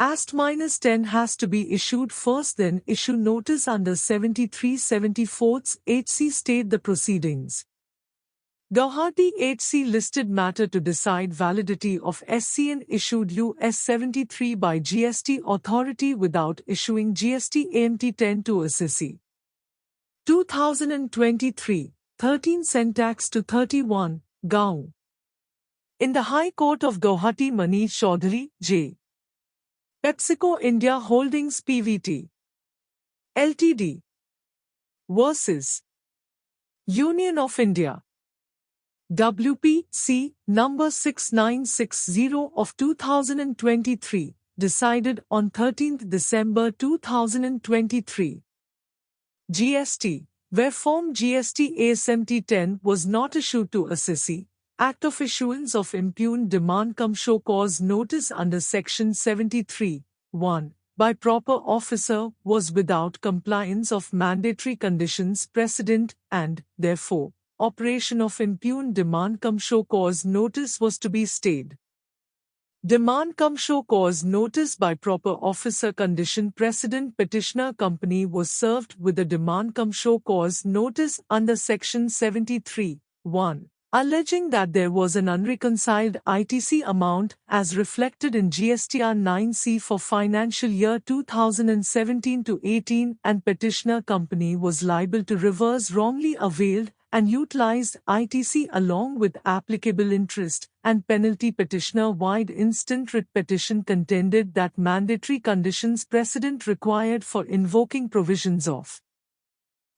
Ast-10 has to be issued first, then issue notice under 73/74 HC state the proceedings. Guwahati HC listed matter to decide validity of SCN issued US 73 by GST authority without issuing GST AMT 10 to assessee. 2023, 13 Syntax to 31, Gaon. In the High Court of Guwahati, Manish Chaudhary, J. PepsiCo India Holdings Pvt. Ltd. versus Union of India. WPC number 6960 of 2023, decided on 13th December 2023. GST, where Form GST ASMT 10 was not issued to assessee, Act of Issuance of Impugned Demand cum Show Cause Notice under Section 73(1) by proper officer was without compliance of mandatory conditions precedent and, therefore, operation of impugned demand cum show cause notice was to be stayed. Demand cum show cause notice by proper officer condition precedent petitioner company was served with a demand cum show cause notice under Section 73(1), alleging that there was an unreconciled ITC amount as reflected in GSTR 9C for financial year 2017-18 and petitioner company was liable to reverse wrongly availed and utilized ITC along with applicable interest and penalty. Petitioner wide instant writ petition contended that mandatory conditions precedent required for invoking provisions of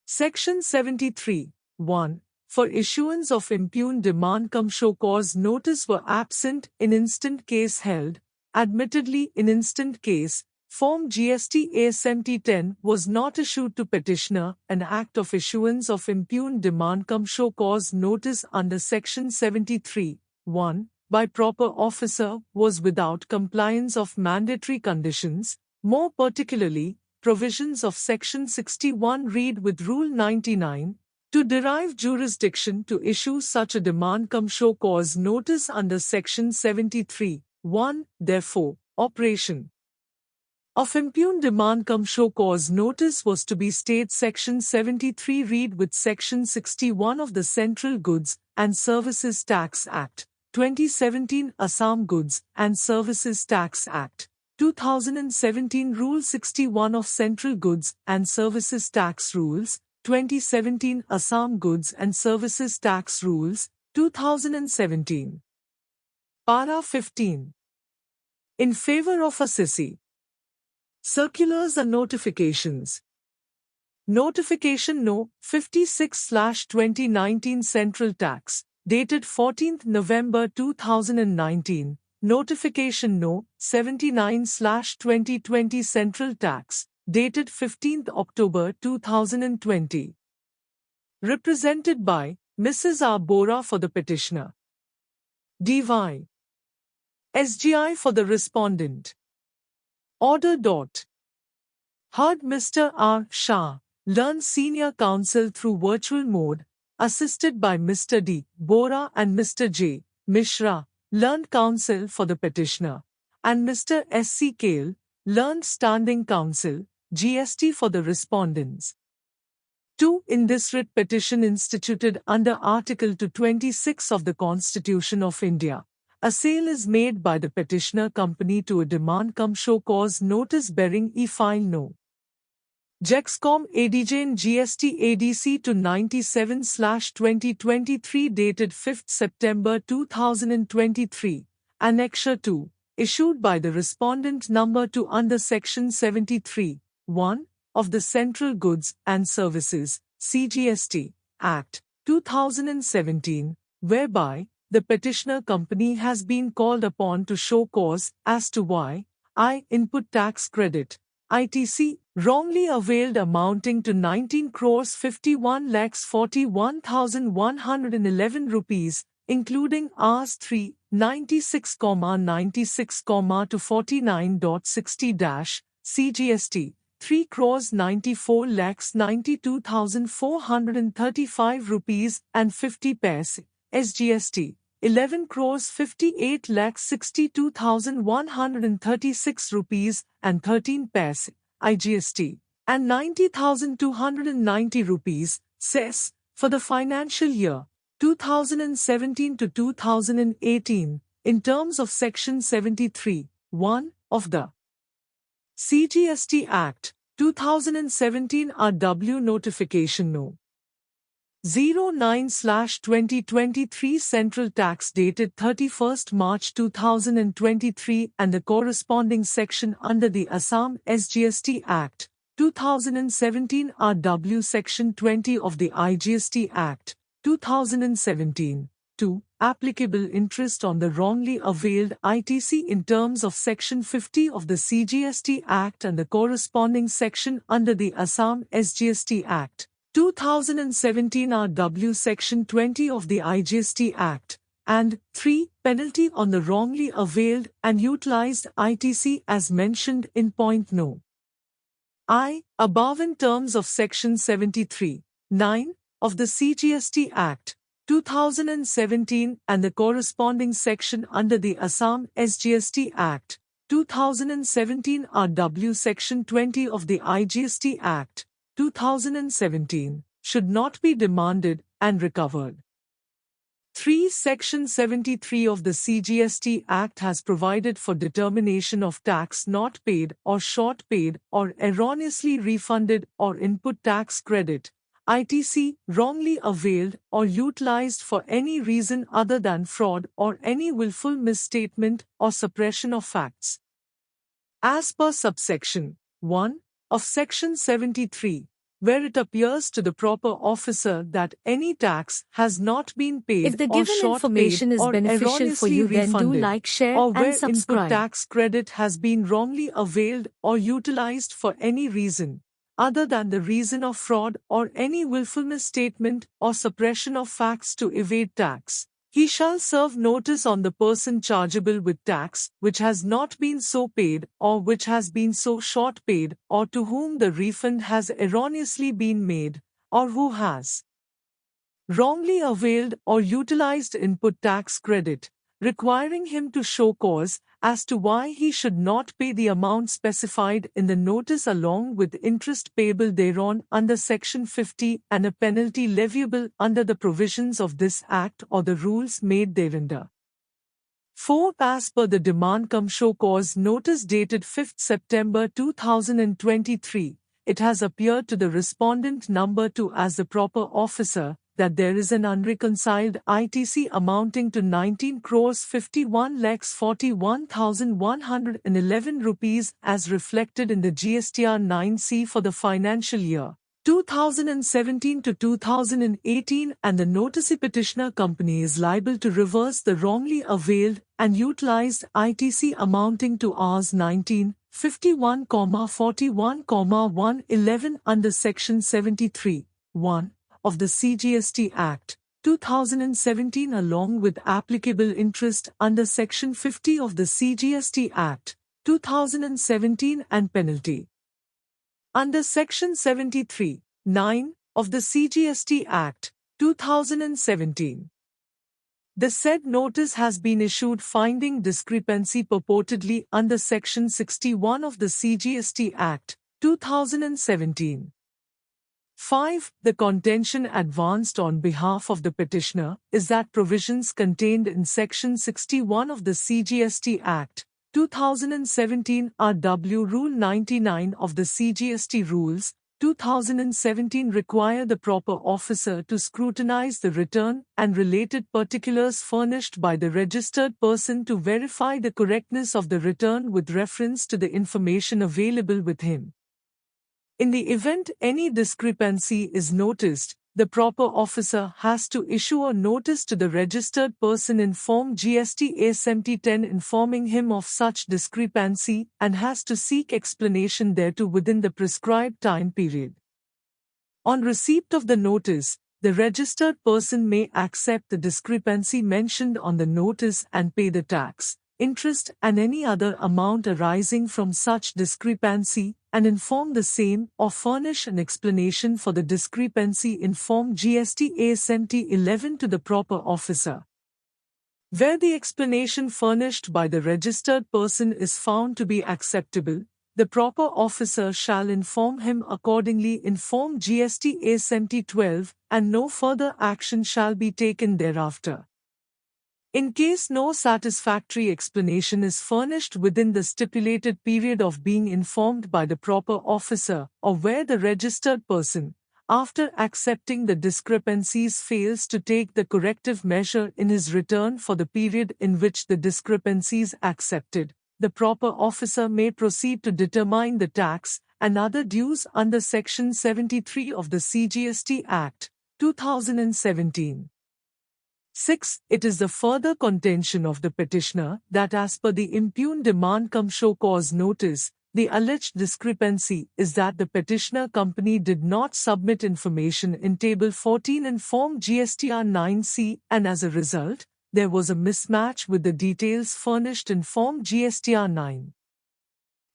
Section 73(1) for issuance of impugned demand cum show cause notice were absent in instant case held. Admittedly, in instant case, Form GST ASMT 10 was not issued to petitioner. An act of issuance of impugned demand cum show cause notice under Section 73(1) by proper officer was without compliance of mandatory conditions, more particularly, provisions of Section 61 read with Rule 99, to derive jurisdiction to issue such a demand cum show cause notice under Section 73(1). Therefore, operation of impugned demand cum show cause notice was to be stayed. Section 73 read with Section 61 of the Central Goods and Services Tax Act, 2017, Assam Goods and Services Tax Act, 2017, Rule 61 of Central Goods and Services Tax Rules, 2017, Assam Goods and Services Tax Rules, 2017. Para 15. In favor of assessee. Circulars and notifications. Notification No. 56/2019 Central Tax, dated 14th November 2019. Notification No. 79/2020 Central Tax, dated 15th October 2020. Represented by Mrs. R. Bora for the petitioner. D.Y. SGI for the respondent. Order. Heard Mr. R. Shah, learned senior counsel through virtual mode, assisted by Mr. D. Bora and Mr. J. Mishra, learned counsel for the petitioner, and Mr. S. C. Kale, learned standing counsel, GST for the respondents. 2. In this writ petition instituted under Article 226 of the Constitution of India, a sale is made by the petitioner company to a demand cum show cause notice bearing e-file No. Jexcom ADJ and GST ADC to 97/2023 dated 5th September 2023, Annexure 2, issued by the respondent number 2 under Section 73(1) of the Central Goods and Services (CGST) Act, 2017, whereby the petitioner company has been called upon to show cause as to why input tax credit ITC wrongly availed amounting to 19,51,41,111 rupees, including Rs 3, 96,96, to 49.60 CGST 3,94,92,435 rupees and 50 paise SGST 11 crores 58 lakhs 62,136 rupees and 13 paise, IGST, and 90,290 rupees, cess, for the financial year 2017 to 2018, in terms of Section 73(1) of the CGST Act, 2017 RW Notification No. 09/2023 Central Tax dated 31st March 2023 and the corresponding section under the Assam SGST Act, 2017 RW Section 20 of the IGST Act, 2017, to applicable interest on the wrongly availed ITC in terms of Section 50 of the CGST Act and the corresponding section under the Assam SGST Act, 2017 RW Section 20 of the IGST Act, and 3. Penalty on the wrongly availed and utilized ITC as mentioned in point No. I, above in terms of Section 73(9) of the CGST Act, 2017 and the corresponding section under the Assam SGST Act, 2017 RW Section 20 of the IGST Act, 2017, should not be demanded and recovered. 3. Section 73 of the CGST Act has provided for determination of tax not paid or short paid or erroneously refunded or input tax credit, ITC, wrongly availed or utilized for any reason other than fraud or any willful misstatement or suppression of facts. As per subsection 1 of Section 73, where it appears to the proper officer that any tax has not been paid If the or given short information paid is or beneficial for erroneously you, then do refunded, like, share or and where input subscribe. tax credit has been wrongly availed or utilized for any reason other than the reason of fraud or any willful misstatement or suppression of facts to evade tax, he shall serve notice on the person chargeable with tax which has not been so paid or which has been so short paid or to whom the refund has erroneously been made or who has wrongly availed or utilized input tax credit, requiring him to show cause as to why he should not pay the amount specified in the notice along with interest payable thereon under Section 50 and a penalty leviable under the provisions of this Act or the rules made thereunder. 4. As per the demand cum show cause notice dated 5th September 2023, it has appeared to the respondent number 2 as the proper officer that there is an unreconciled ITC amounting to 19 crores 51 lakhs 41,111 rupees as reflected in the GSTR 9C for the financial year 2017 to 2018 and the notice petitioner company is liable to reverse the wrongly availed and utilized ITC amounting to Rs 19, 51, 41, 111 under Section 73(1) of the CGST Act, 2017 along with applicable interest under Section 50 of the CGST Act, 2017 and penalty under Section 73(9) of the CGST Act, 2017. The said notice has been issued finding discrepancy purportedly under Section 61 of the CGST Act, 2017. 5. The contention advanced on behalf of the petitioner is that provisions contained in Section 61 of the CGST Act, 2017 RW Rule 99 of the CGST Rules, 2017 require the proper officer to scrutinize the return and related particulars furnished by the registered person to verify the correctness of the return with reference to the information available with him. In the event any discrepancy is noticed, the proper officer has to issue a notice to the registered person in Form GST A7010 informing him of such discrepancy and has to seek explanation thereto within the prescribed time period. On receipt of the notice, the registered person may accept the discrepancy mentioned on the notice and pay the tax, interest and any other amount arising from such discrepancy, and inform the same or furnish an explanation for the discrepancy in Form GST A7011 to the proper officer. Where the explanation furnished by the registered person is found to be acceptable, the proper officer shall inform him accordingly in Form GST A 12, and no further action shall be taken thereafter. In case no satisfactory explanation is furnished within the stipulated period of being informed by the proper officer, or where the registered person, after accepting the discrepancies, fails to take the corrective measure in his return for the period in which the discrepancies accepted, the proper officer may proceed to determine the tax and other dues under Section 73 of the CGST Act, 2017. 6. It is the further contention of the petitioner that as per the impugned demand cum show cause notice, the alleged discrepancy is that the petitioner company did not submit information in Table 14 in Form GSTR 9C, and as a result, there was a mismatch with the details furnished in Form GSTR 9.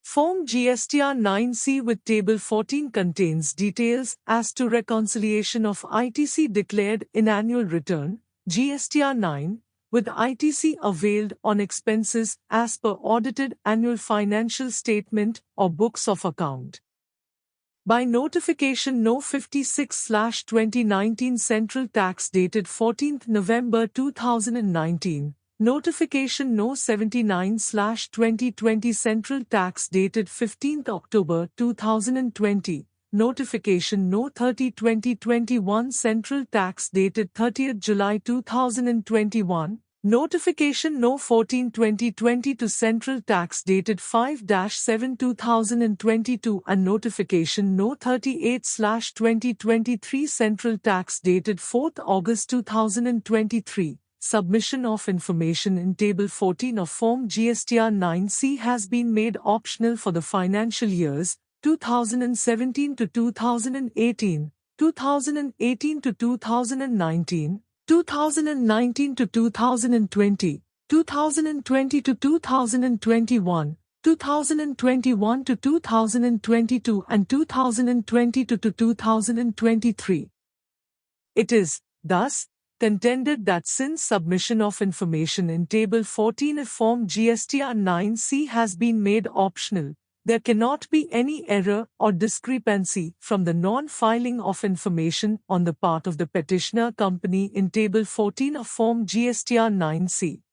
Form GSTR 9C with Table 14 contains details as to reconciliation of ITC declared in annual return, GSTR 9, with ITC availed on expenses as per audited annual financial statement or books of account. By Notification No. 56/2019 Central Tax dated 14th November 2019, Notification No. 79/2020 Central Tax dated 15th October 2020, Notification No. 30/2021 Central Tax dated 30th July 2021, Notification No. 14/2020 to Central Tax dated 5-7/2022 and Notification No. 38/2023 Central Tax dated 4th August 2023. Submission of information in Table 14 of Form GSTR 9C has been made optional for the financial years 2017 to 2018, 2018 to 2019, 2019 to 2020, 2020 to 2021, 2021 to 2022 and 2022 to 2023. It is, thus, contended that since submission of information in Table 14 of Form GSTR 9C has been made optional, there cannot be any error or discrepancy from the non-filing of information on the part of the petitioner company in Table 14 of Form GSTR 9C.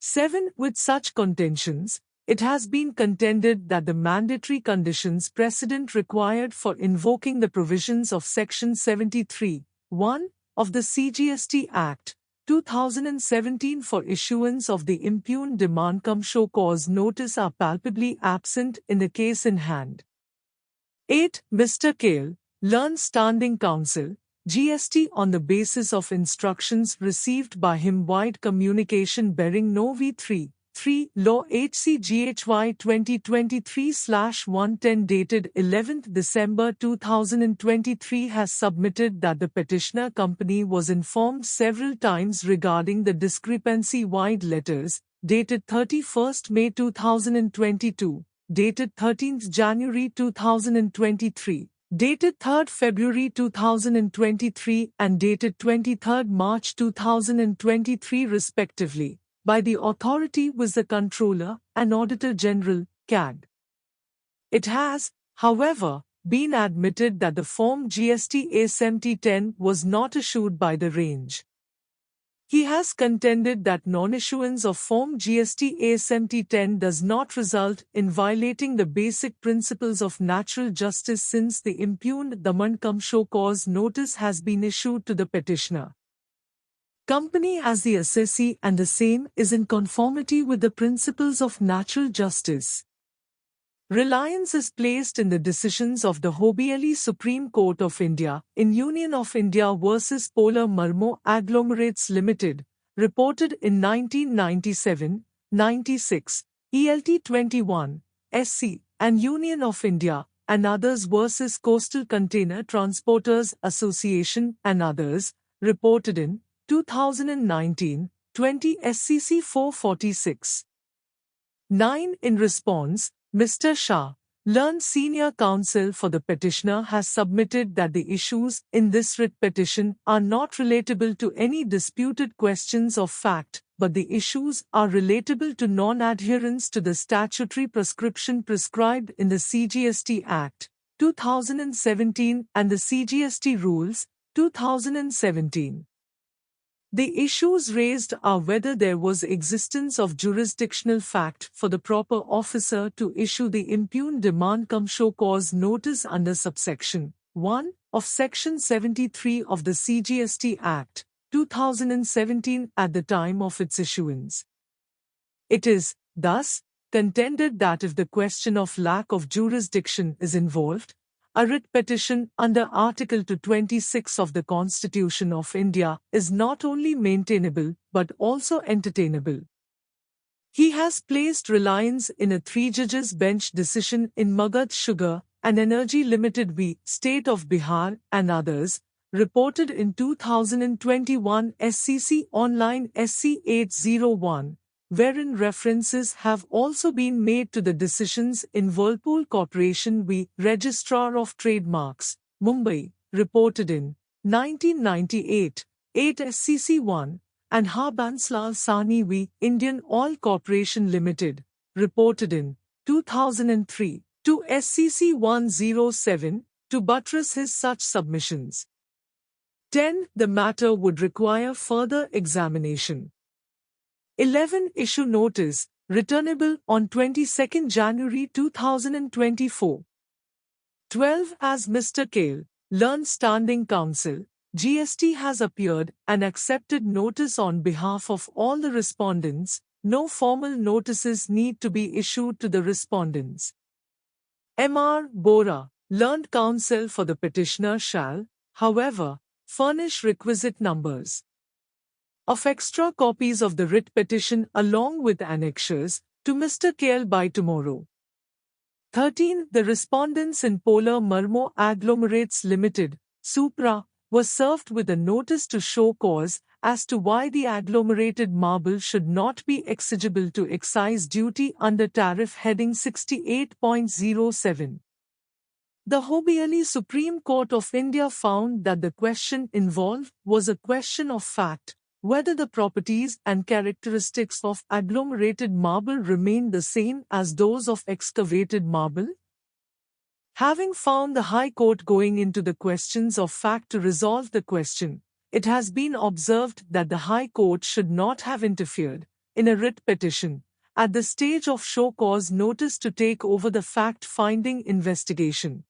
7. With such contentions, it has been contended that the mandatory conditions precedent required for invoking the provisions of Section 73(1) of the CGST Act, 2017 for issuance of the impugned demand cum show cause notice are palpably absent in the case in hand. 8. Mr. Kale, learned standing counsel, GST on the basis of instructions received by him wide communication bearing no v3. 3. Law HCGHY 2023/110 dated 11th December 2023 has submitted that the petitioner company was informed several times regarding the discrepancy-wide letters, dated 31st May 2022, dated 13th January 2023, dated 3rd February 2023 and dated 23rd March 2023 respectively, by the authority was the Controller and Auditor General, CAG. It has, however, been admitted that the Form GST A was not issued by the range. He has contended that non-issuance of Form GST A does not result in violating the basic principles of natural justice since the impugned demand cum show cause notice has been issued to the petitioner company as the assessee and the same is in conformity with the principles of natural justice. Reliance is placed in the decisions of the Hobieli Supreme Court of India in Union of India versus Polar Marmo Agglomerates Limited, reported in 1997, 96, ELT 21, SC, and Union of India and others versus Coastal Container Transporters Association and others, reported in 2019, 20 SCC 446. 9. In response, Mr. Shah, learned senior counsel for the petitioner has submitted that the issues in this writ petition are not relatable to any disputed questions of fact, but the issues are relatable to non-adherence to the statutory prescription prescribed in the CGST Act, 2017 and the CGST Rules, 2017. The issues raised are whether there was existence of jurisdictional fact for the proper officer to issue the impugned demand cum show cause notice under subsection 1 of Section 73 of the CGST Act, 2017 at the time of its issuance. It is, thus, contended that if the question of lack of jurisdiction is involved, a writ petition under Article 226 of the Constitution of India is not only maintainable but also entertainable. He has placed reliance in a three-judges bench decision in Magad Sugar and Energy Limited v. State of Bihar and others, reported in 2021 SCC Online SC 801, wherein references have also been made to the decisions in Whirlpool Corporation v. Registrar of Trademarks, Mumbai, reported in 1998, 8 SCC 1, and Harbanslal Sahni v. Indian Oil Corporation Limited, reported in 2003, to SCC 107, to buttress his such submissions. 10. The matter would require further examination. 11. Issue notice, returnable on 22 January 2024. 12. As Mr. Kale, learned standing counsel, GST has appeared and accepted notice on behalf of all the respondents. No formal notices need to be issued to the respondents. M.R. Bora, learned counsel for the petitioner shall, however, furnish requisite numbers of extra copies of the writ petition along with annexures to Mr. Kale by tomorrow. 13. The respondents in Polar Marmo Agglomerates Limited, Supra, were served with a notice to show cause as to why the agglomerated marble should not be exigible to excise duty under tariff heading 68.07. The Hobbieli Supreme Court of India found that the question involved was a question of fact, whether the properties and characteristics of agglomerated marble remain the same as those of excavated marble. Having found the High Court going into the questions of fact to resolve the question, it has been observed that the High Court should not have interfered, in a writ petition, at the stage of show cause notice to take over the fact-finding investigation.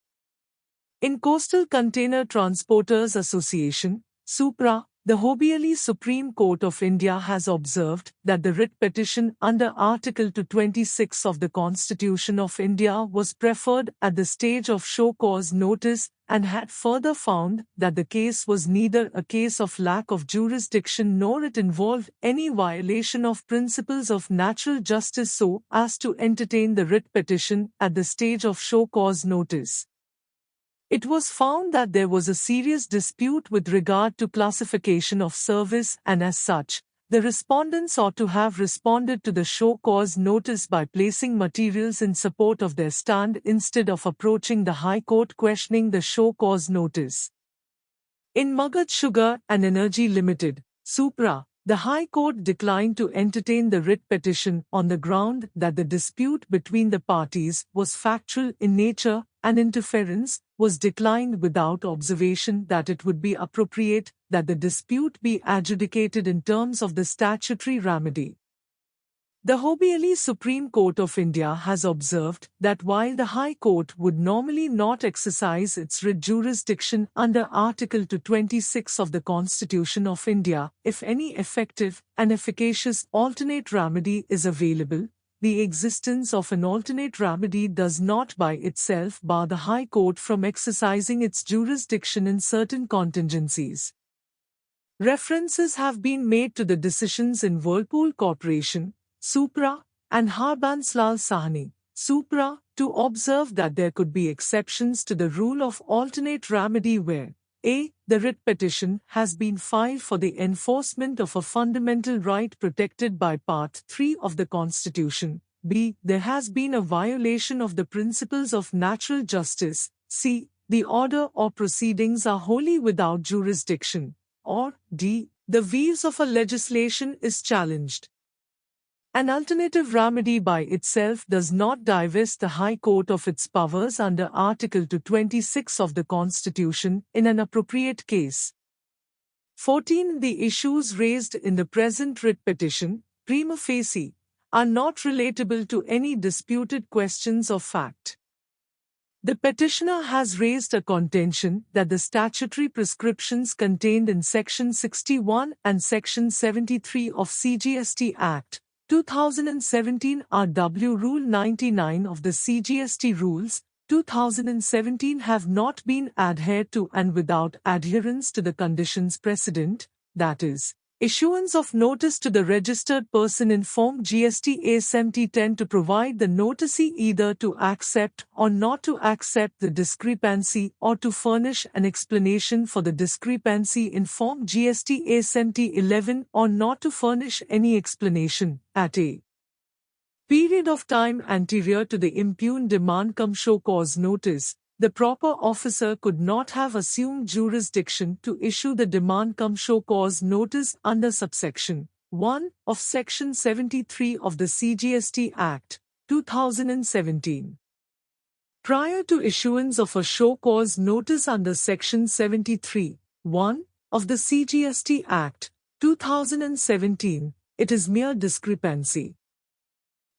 In Coastal Container Transporters Association, Supra, the Hobbieli Supreme Court of India has observed that the writ petition under Article 226 of the Constitution of India was preferred at the stage of show cause notice and had further found that the case was neither a case of lack of jurisdiction nor it involved any violation of principles of natural justice so as to entertain the writ petition at the stage of show cause notice. It was found that there was a serious dispute with regard to classification of service and as such, the respondents ought to have responded to the show cause notice by placing materials in support of their stand instead of approaching the High Court questioning the show cause notice. In Magad Sugar and Energy Limited, Supra, the High Court declined to entertain the writ petition on the ground that the dispute between the parties was factual in nature and interference was declined without observation that it would be appropriate that the dispute be adjudicated in terms of the statutory remedy. The Hobbieli Supreme Court of India has observed that while the High Court would normally not exercise its writ jurisdiction under Article 226 of the Constitution of India, if any effective and efficacious alternate remedy is available, the existence of an alternate remedy does not by itself bar the High Court from exercising its jurisdiction in certain contingencies. References have been made to the decisions in Whirlpool Corporation, Supra, and Harbanslal Sahni, Supra, to observe that there could be exceptions to the rule of alternate remedy where a. The writ petition has been filed for the enforcement of a fundamental right protected by Part 3 of the Constitution, b. There has been a violation of the principles of natural justice, c. The order or proceedings are wholly without jurisdiction, or d. the wheels of a legislation is challenged. An alternative remedy by itself does not divest the High Court of its powers under Article 226 of the Constitution in an appropriate case. 14. The issues raised in the present writ petition, prima facie, are not relatable to any disputed questions of fact. The petitioner has raised a contention that the statutory prescriptions contained in Section 61 and Section 73 of CGST Act 2017 RW Rule 99 of the CGST Rules 2017 have not been adhered to, and without adherence to the conditions precedent, that is, issuance of notice to the registered person in Form GST A70 10 to provide the noticee either to accept or not to accept the discrepancy or to furnish an explanation for the discrepancy in Form GST A70 11 or not to furnish any explanation at a period of time anterior to the impugned demand cum show cause notice. The proper officer could not have assumed jurisdiction to issue the demand cum show cause notice under subsection 1 of Section 73 of the CGST Act 2017. Prior to issuance of a show cause notice under Section 73 1 of the CGST Act 2017, it is mere discrepancy.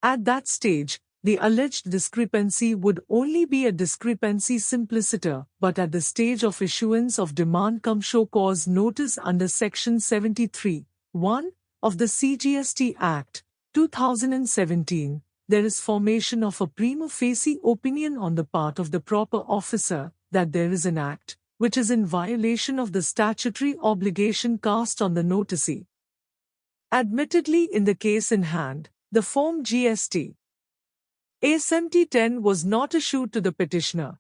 At that stage, the alleged discrepancy would only be a discrepancy simpliciter, but at the stage of issuance of demand cum show cause notice under Section 73 1 of the CGST Act 2017, there is formation of a prima facie opinion on the part of the proper officer that there is an act which is in violation of the statutory obligation cast on the noticee. Admittedly, in the case in hand, the Form GST A70 10 was not issued to the petitioner.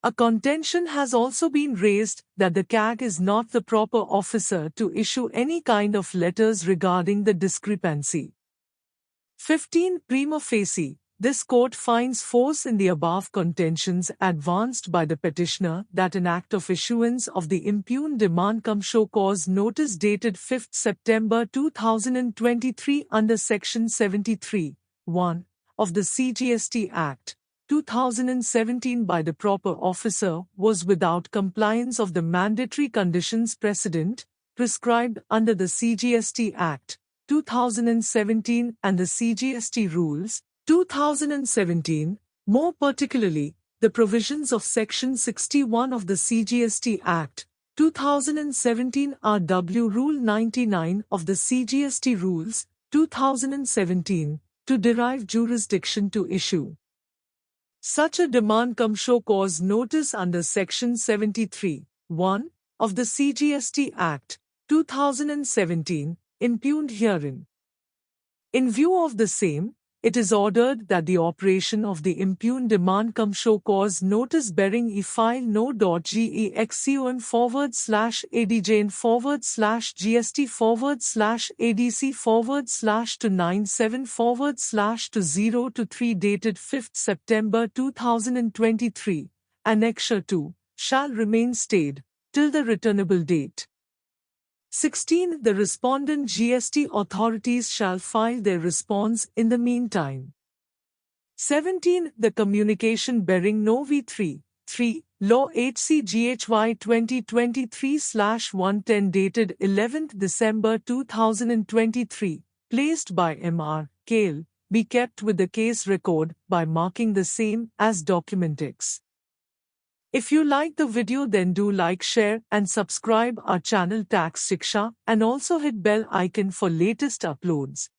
A contention has also been raised that the CAG is not the proper officer to issue any kind of letters regarding the discrepancy. 15. Prima facie, this court finds force in the above contentions advanced by the petitioner that an act of issuance of the impugned demand cum show cause notice dated 5th September 2023 under Section 73 1 of the CGST Act 2017 by the proper officer was without compliance of the mandatory conditions precedent prescribed under the CGST Act 2017 and the CGST Rules 2017, more particularly, the provisions of Section 61 of the CGST Act 2017 RW Rule 99 of the CGST Rules 2017, to derive jurisdiction to issue such a demand cum show cause notice under Section 73 1 of the CGST Act 2017, impugned herein. In view of the same, it is ordered that the operation of the impugned demand cum show cause notice bearing e-file no.gexcon/adjn/GST/ADC/297/2 dated 5th September 2023, Annexure 2, shall remain stayed till the returnable date. 16. The respondent GST authorities shall file their response in the meantime. 17. The communication bearing no v3, 3, Law HC-GHY 2023/110 dated 11th December 2023, placed by M.R. Kale, be kept with the case record by marking the same as Document X. If you like the video, then do like, share and subscribe our channel Tax Shiksha, and also hit bell icon for latest uploads.